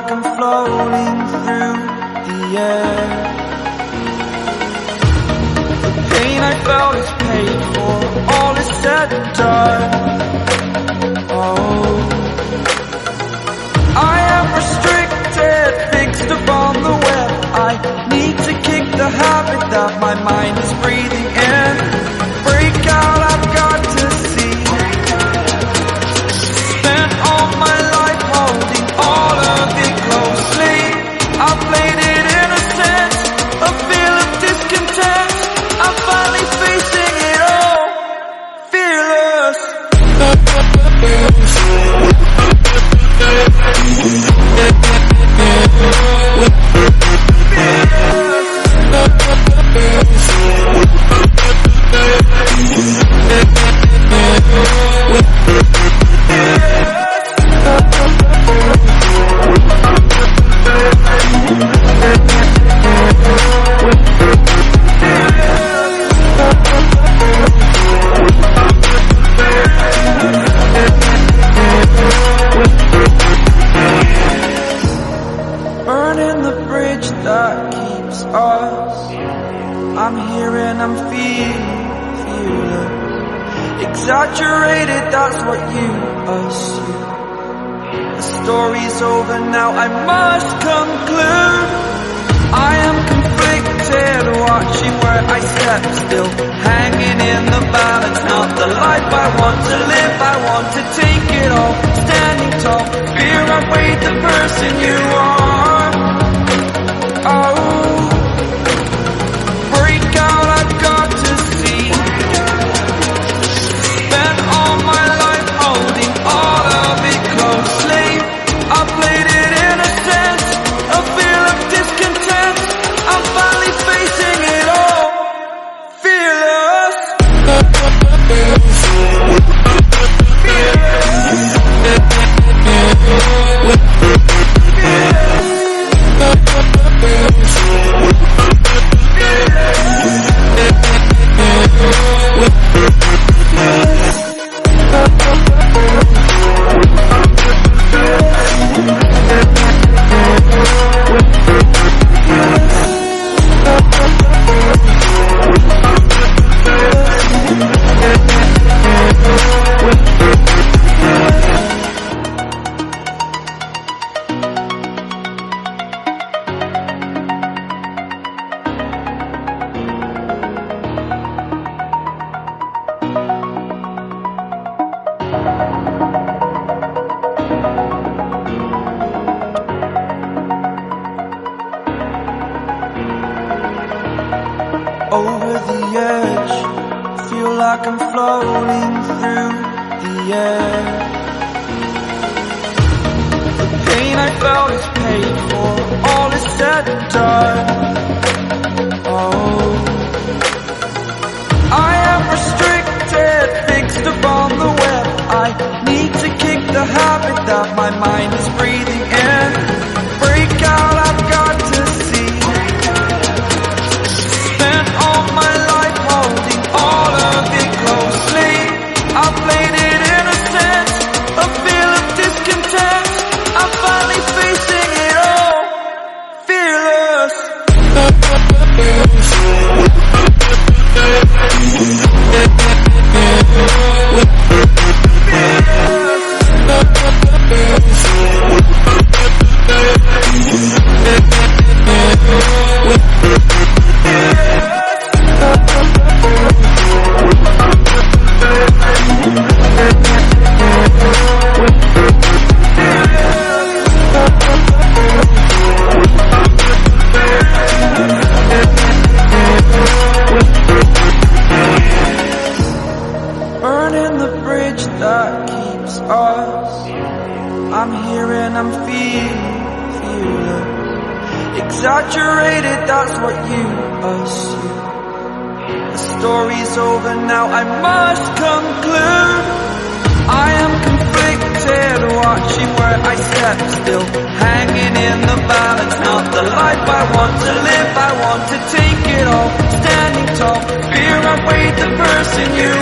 like I'm floating through the air. The pain I felt is paid for, all is said and done. Oh, I am restricted, fixed upon the web. I need to kick the habit that my mind is breathing in. Break out, I've got to see. Spent all my life holding all of it closely. I played it innocent, a feel of discontent. I'm finally facing it all, fearless. Burning the bridge that keeps us. I'm here and I'm fearless. Exaggerated, that's what you assume. The story's over now, I must conclude. I am conflicted, watching where I step still, hanging in the balance. Not the life I want to live, I want to take it all. Standing tall, fear I weighed the person you are. Oh, break out, I've got to see. Spent all my life holding all of it closely. I played it innocent, a feel of discontent. I'm finally facing it all, fearless. Over the edge, feel like I'm floating through the air. The pain I felt is paid for, all is said and done. Oh, I am restricted, fixed upon the web. I need to kick the habit that my mind is breathing in. Break out, I've got to see. Spent all my life holding all of it closely. I played it innocent, a feel of discontent. I'm finally facing it all, fearless. Burning the bridge that keeps us. I'm here and I'm fearless. Exaggerated, that's what you assume. The story's over now, I must conclude. I am conflicted, watching where I step still, hanging in the balance. Not the life I want to live, I want to take it all. Standing tall, fear I weighed the person you